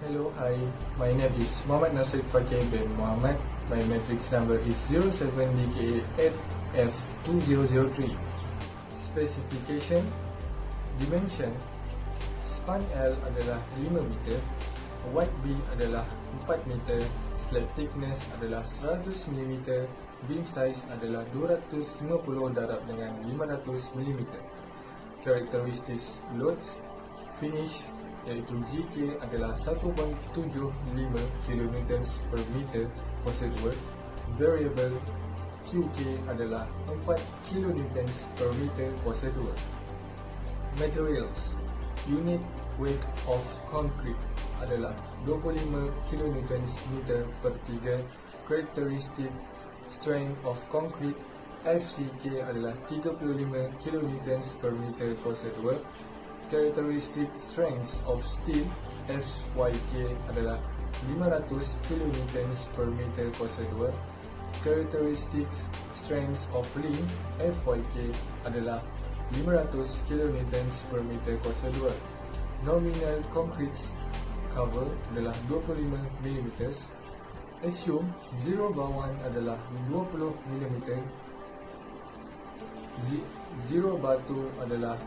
Hello, hi. My name is Muhammad Nasir Fakir bin Muhammad. My matrix number is 07DK8F2003. Specification, dimension, span L adalah 5 meter, wide B adalah 4 meter, slab thickness adalah 100 mm, beam size adalah 250 darab dengan 500 mm. Characteristics loads, finish iaitu GK adalah 1.75 kN per meter kuasa 2, variable QK adalah 4 kN per meter kuasa 2. Materials, unit weight of concrete adalah 25 kN meter per 3, characteristic strength of concrete FCK adalah 35 kN per meter kuasa 2, characteristic strength of steel FYK adalah 500 kN per meter kuasa 2, characteristic strength of link FYK adalah 500 kN per meter kuasa 2. Nominal concrete cover adalah 25 mm. Assume zero bawan adalah 20 mm. Zero batu adalah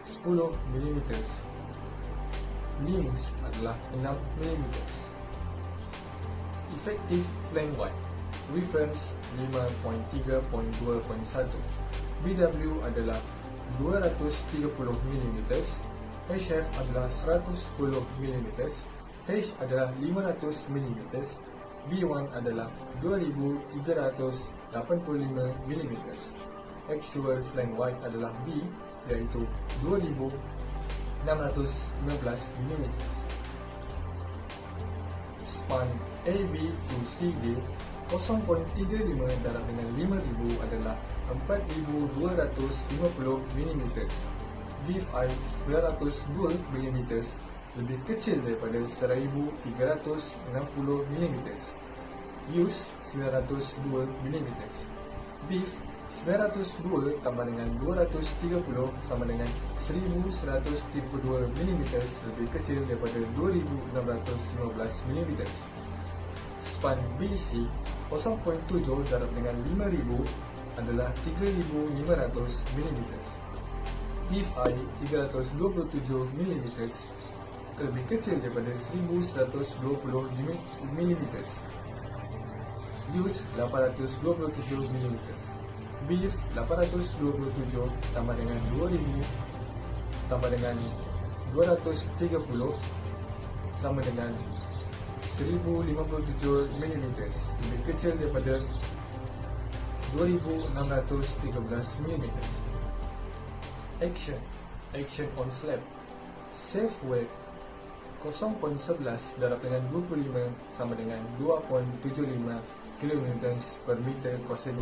10 mm. Links adalah 6 mm. Effective flank wide, reference 5.3.2.1. BW adalah 230 mm. HF adalah 110 mm. H adalah 500 mm. B1 adalah 2385 mm. Actual flank wide adalah B iaitu 2615 mm. Span AB to CD 0.35 darab dengan 5000 adalah 4250 mm. V5 902 mm lebih kecil daripada 1360 mm. Use 902 mm. Beef 902 tambah dengan 230 sama dengan 1132 mm lebih kecil daripada 2615 mm. Span BC 0.7 darab dengan 5000 adalah 3500 mm. B5 327 mm lebih kecil daripada 1120 mm. Use 827 mm. Beef 827 tambah dengan 2000 tambah dengan 230 sama dengan 1057 mm lebih kecil daripada 2613 mm. Action on slab. Safe weight 0.11 darab dengan 25 sama dengan 2.75 kN per meter kuasa 2.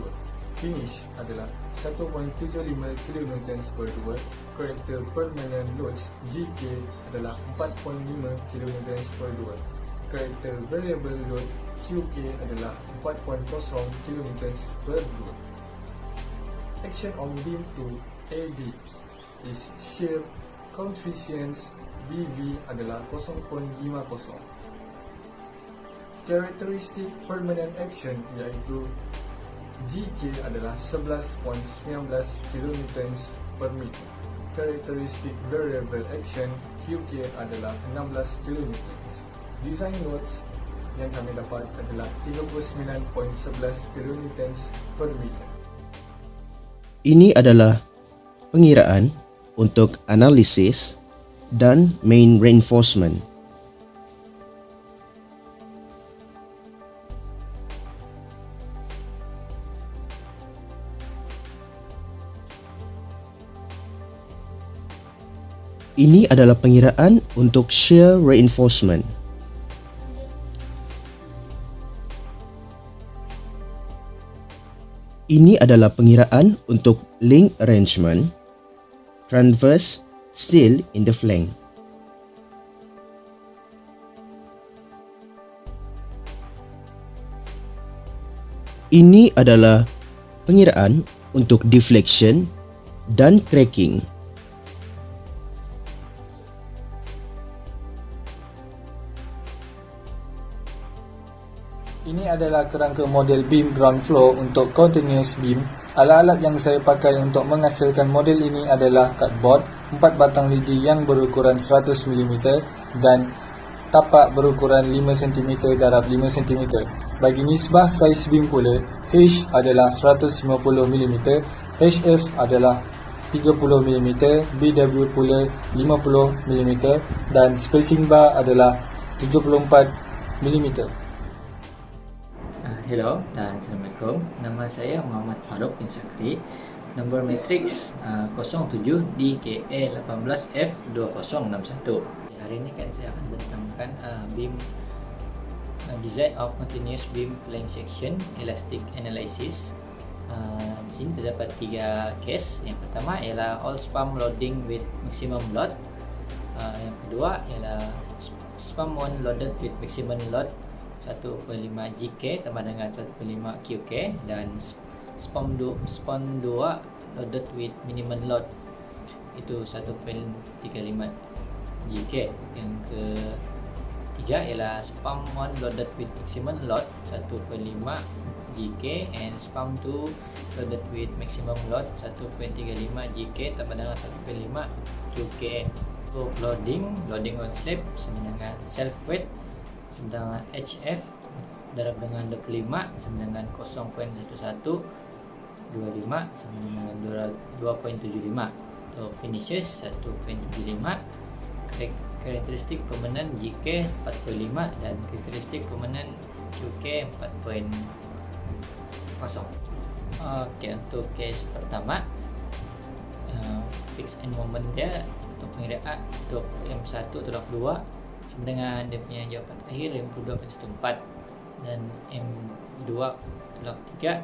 Finish adalah 1.75 kN per 2. Character permanent loads GK adalah 4.5 kN per 2. Character variable load QK adalah 4.0 kN per 2. Action on beam to AD is shear coefficient BV adalah 0.50. Characteristic permanent action iaitu GK adalah 11.19 kN per meter. Characteristic variable action QK adalah 16 kN. Design notes yang kami dapat adalah 39.11 kN per meter. Ini adalah pengiraan untuk analisis dan main reinforcement. Ini adalah pengiraan untuk shear reinforcement. Ini adalah pengiraan untuk link arrangement, transverse steel in the flank. Ini adalah pengiraan untuk deflection dan cracking. Ini adalah kerangka model beam ground floor untuk continuous beam. Alat-alat yang saya pakai untuk menghasilkan model ini adalah cardboard, 4 batang lidi yang berukuran 100 mm dan tapak berukuran 5 cm darab 5 cm. Bagi nisbah saiz beam pula, H adalah 150 mm, HF adalah 30 mm, BW pula 50 mm dan spacing bar adalah 74 mm. Hello dan Assalamualaikum. Nama saya Muhammad Farouk bin Sakri. Nombor matriks 07D KA18F2061. Hari ini kan saya akan bentangkan beam design of continuous beam plane section elastic analysis. Di sini terdapat 3 case. Yang pertama ialah all spam loading with maximum load. Yang kedua ialah spam 1 loaded with maximum load 1.5 GK tambah dengan 1.5 QK, dan spam 2 loaded with minimum load itu 1.35 GK. Yang ketiga ialah spam 1 loaded with maximum load 1.5 GK and spam 2 loaded with maximum load 1.35 GK tambah dengan 1.5 QK. Untuk loading on slab sama dengan self weight sama dengan HF darab dengan 25 sama dengan 0.1125 sama dengan 2.75. Untuk finishes 1.75. Karakteristik permanen GK 4.5 dan karakteristik permanen QK 4.0. Okey, untuk case pertama fix and moment dia untuk pengiraan untuk M1 tolak 2 sama dengan dia punya jawapan akhir 52.14 dan M2 tolak 3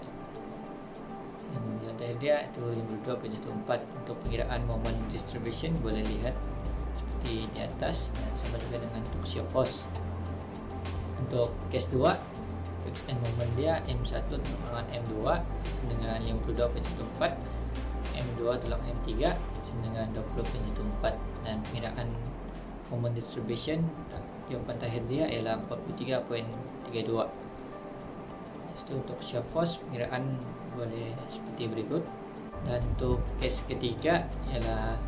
yang jawapan dia itu 52.14. Untuk pengiraan moment distribution boleh lihat seperti di atas dan sama juga dengan untuk shear force. Untuk case 2 fix and moment dia M1 tolak M2 dengan 52.14, M2 tolak M3 dengan 20.4 dan pengiraan moment distribution jawapan terakhir dia ialah 43.32. Itu untuk shear force pengiraan boleh seperti berikut. Dan untuk case ketiga ialah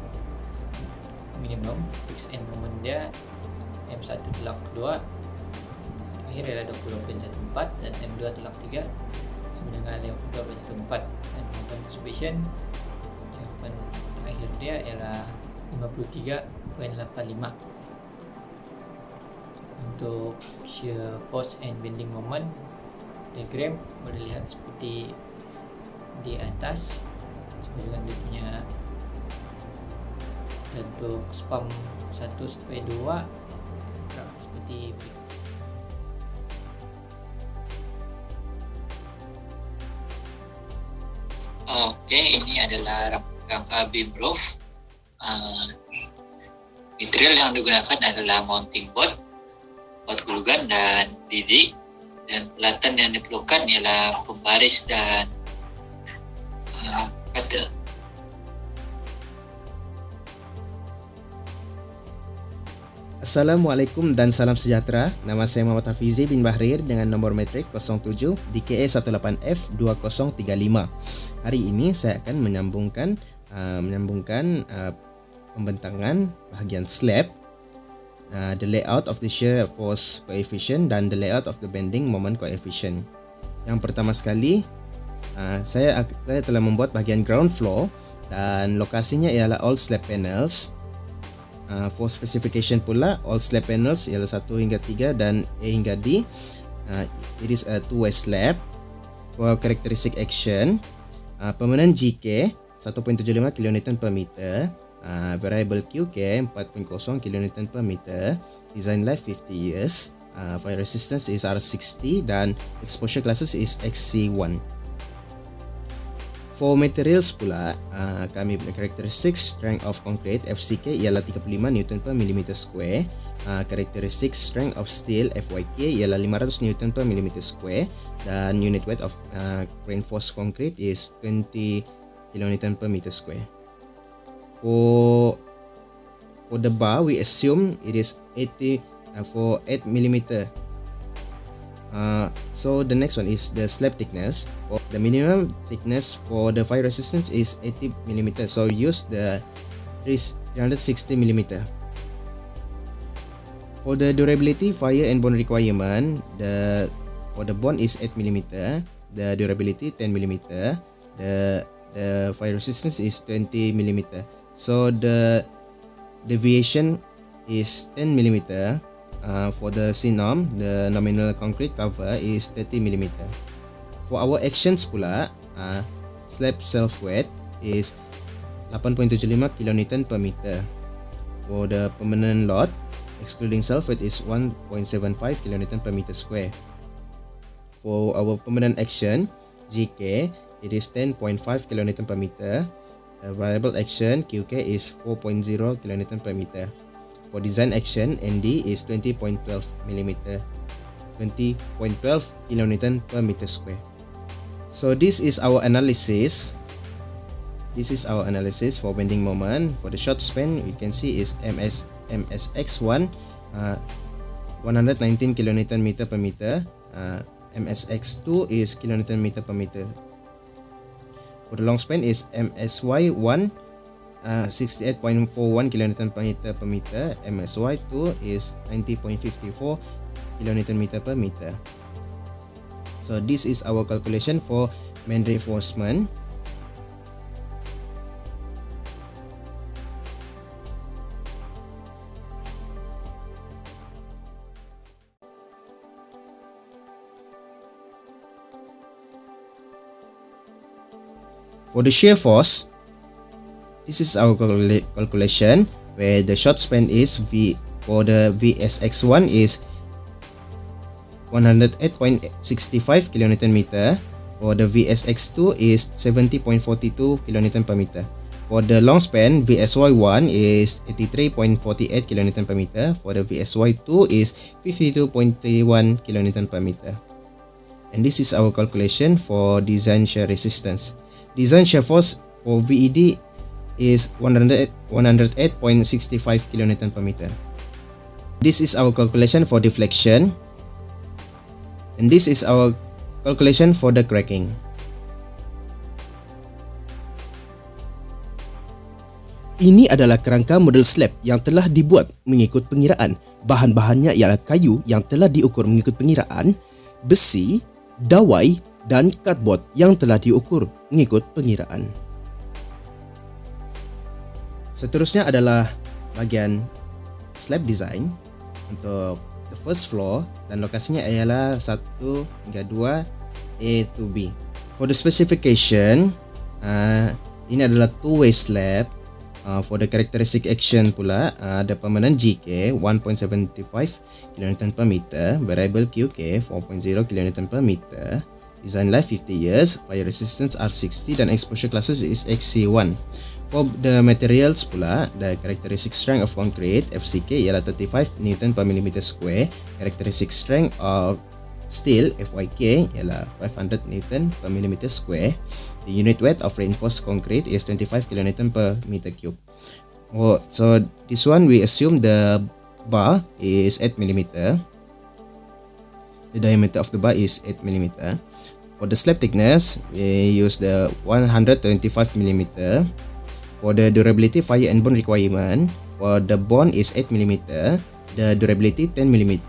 minimum fix and moment dia M1 tolak 2 akhir ialah 20.14 dan M2 tolak 3 sama dengan 52.4 dan moment distribution jawapan akhir dia ialah 53.85. Untuk shear force and bending moment diagram boleh lihat seperti di atas seperti dengan dia punya. Dan untuk spam 1 sampai 2 seperti ini adalah rangka beam roof. Material yang digunakan adalah mounting board glue gun dan lidi, dan peralatan yang diperlukan ialah pembaris dan cutter. Assalamualaikum dan salam sejahtera. Nama saya Muhammad Hafizi bin Bahrir dengan nombor matrik 07 DKA18F2035. Hari ini saya akan menyambungkan pembentangan bahagian slab, the layout of the shear force coefficient dan the layout of the bending moment coefficient. Yang pertama sekali, saya telah membuat bahagian ground floor dan lokasinya ialah all slab panels. For specification pula, all slab panels ialah 1 hingga 3 dan A hingga D. It is a two-way slab. For characteristic action, permanent GK 1.75 kN per meter, variable QK 4.0 kN per meter, design life 50 years, fire resistance is R60 dan exposure classes is XC1. For materials pula, kami punya characteristic strength of concrete FCK ialah 35 Newton per millimeter square, characteristic strength of steel FYK ialah 500 Newton per millimeter square, dan unit weight of reinforced concrete is 20 kN per meter square. For the bar, we assume it is 80 for 8 mm So the next one is the slab thickness. The minimum thickness for the fire resistance is 80 mm. So use the 360 mm. For the durability, fire and bond requirement, for the bond is 8 mm, the durability 10 mm, the fire resistance is 20 mm. So the deviation is 10 mm. For the CNOM, the nominal concrete cover is 30 mm. For our actions pula, slab self-weight is 8.75 kN per meter. For the permanent load, excluding self-weight, is 1.75 kN per meter square. For our permanent action, GK, it is 10.5 kN per meter. The variable action, QK, is 4.0 kN per meter. For design action, ND is 20.12 mm, 20.12 kN per meter square. So this is our analysis. This is our analysis for bending moment. For the short span, we can see is MSX1 119 kN meter per meter. MSX2 is kN meter per meter. For the long span is MSY1 68.41 kN per meter. MSY2 is 90.54 kN meter per meter. So this is our calculation for main reinforcement. For the shear force, this is our calculation where the short span is for the VSX1 is 108.65 kN meter. For the VSX2 is 70.42 kN per meter. For the long span, VSY1 is 83.48 kN per meter. For the VSY2 is 52.31 kN per meter. And this is our calculation for design shear resistance. Design shear force for VED is 108.65 kN per meter. This is our calculation for deflection. And this is our calculation for the cracking. Ini adalah kerangka model slab yang telah dibuat mengikut pengiraan. Bahan-bahannya ialah kayu yang telah diukur mengikut pengiraan, besi, dawai dan cardboard yang telah diukur mengikut pengiraan. Seterusnya adalah bagian slab design untuk the first floor dan lokasinya ialah 1 hingga 2 A to B. For the specification, ini adalah two-way slab. For the characteristic action pula, the permanent GK 1.75 kN per meter, variable QK 4.0 kN per meter, design life 50 years, fire resistance R60 dan exposure classes is XC1. For the materials pula, the characteristic strength of concrete FCK ialah 35 Newton per millimeter square, characteristic strength of steel FYK ialah 500 Newton per millimeter square. The unit weight of reinforced concrete is 25 kN per meter cube. So this one we assume the bar is 8 mm. The diameter of the bar is 8 mm. For the slab thickness, we use the 125 mm. For the durability, fire and bond requirement, for the bond is 8 mm, the durability 10 mm,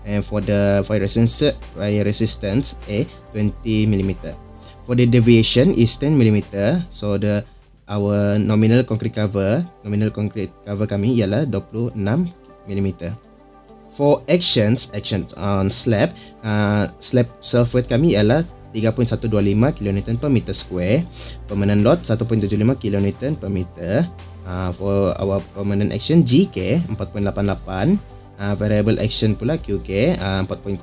and for the fire resistance A 20 mm. For the deviation is 10 mm, so our nominal concrete cover kami ialah 26 mm. For action on slab self-weight kami ialah 3.125 kN per meter square. Permanent load 1.75 kN per meter. For our permanent action GK 4.88, variable action pula QK 4.0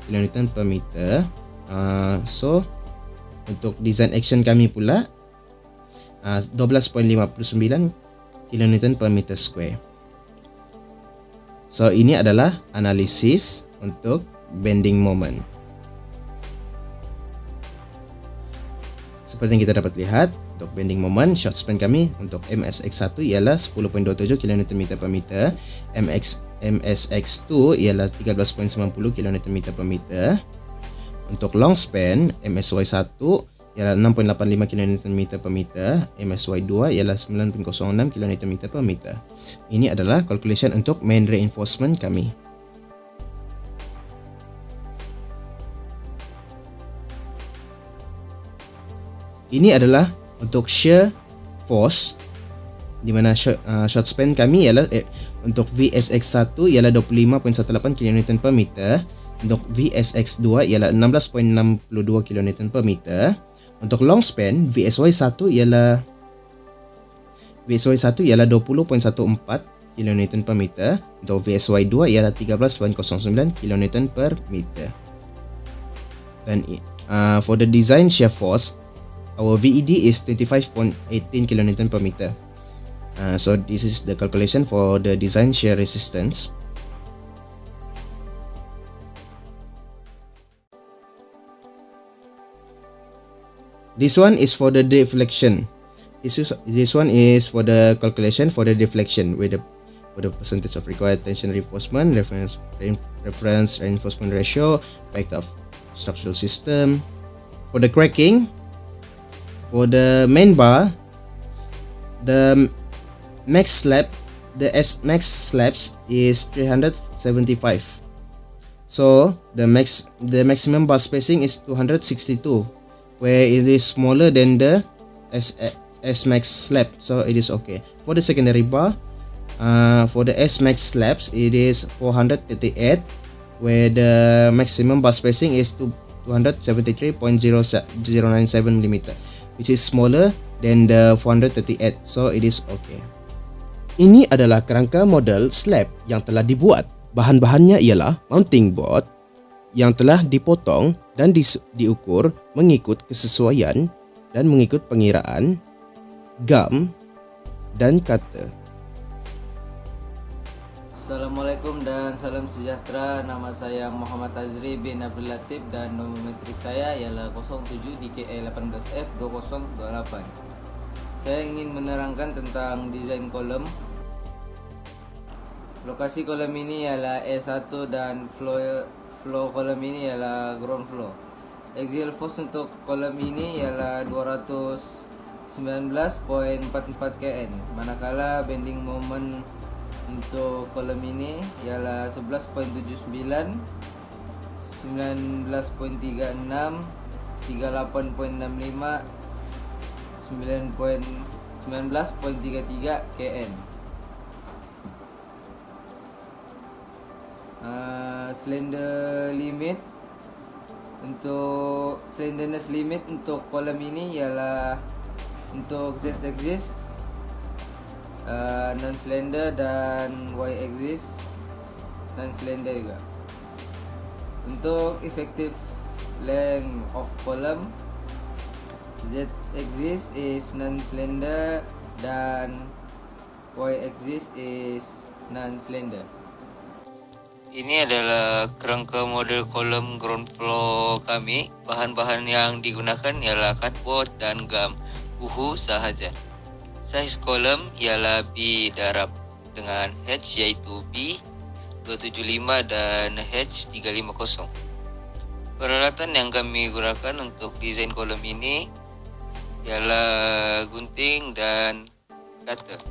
kN per meter. So untuk design action kami pula 12.59 kN per meter square. So ini adalah analisis untuk bending moment. Seperti yang kita dapat lihat, untuk bending moment, short span kami untuk MSX1 ialah 10.27 kN per meter, MSX2 ialah 13.90 kN per meter. Untuk long span, MSY1 ialah 6.85 kN per meter, MSY2 ialah 9.06 kN per meter. Ini adalah calculation untuk main reinforcement kami. Ini adalah untuk shear force, di mana short span kami ialah untuk VSX1 ialah 25.18 kN per meter, untuk VSX2 ialah 16.62 kN per meter. Untuk long span, VSY1 ialah 20.14 kN per meter, untuk VSY2 ialah 13.09 kN per meter. Dan for the design shear force, our VED is 25.18 kN per meter. So this is the calculation for the design shear resistance. This one is for the deflection. This one is for the calculation for the deflection with the percentage of required tension reinforcement, reference reinforcement ratio, factor of structural system. For the cracking, for the main bar, the max slab, max slabs is 375. So the maximum bar spacing is 262, where it is smaller than the S max slab, so it is okay. For the secondary bar, for the S max slabs, it is 438, where the maximum bar spacing is 273.097 mm, which is smaller than the 438, so it is okay. Ini adalah kerangka model slab yang telah dibuat. Bahan-bahannya ialah mounting board yang telah dipotong dan diukur mengikut kesesuaian dan mengikut pengiraan, gum dan cutter. Assalamualaikum dan salam sejahtera. Nama saya Muhammad Azri bin Abdul Latif dan nombor metrik saya ialah 07 DKA 18F2028. Saya ingin menerangkan tentang desain kolom. Lokasi kolom ini ialah E1 dan flow kolom ini ialah ground flow. Axial force untuk kolom ini ialah 219.44 kN, manakala bending moment untuk kolom ini ialah 11.79, 19.36, 38.65, 19.33 kN. Slenderness limit untuk kolom ini ialah untuk Z axis non slender dan Y axis non slender juga. Untuk effective length of column, Z axis is non slender dan Y axis is non slender. Ini adalah kerangka model kolom ground floor kami. Bahan-bahan yang digunakan ialah cardboard dan gum buhu sahaja. Saiz kolom ialah B darab dengan H iaitu B 275 dan H 350. Peralatan yang kami gunakan untuk desain kolom ini ialah gunting dan cutter.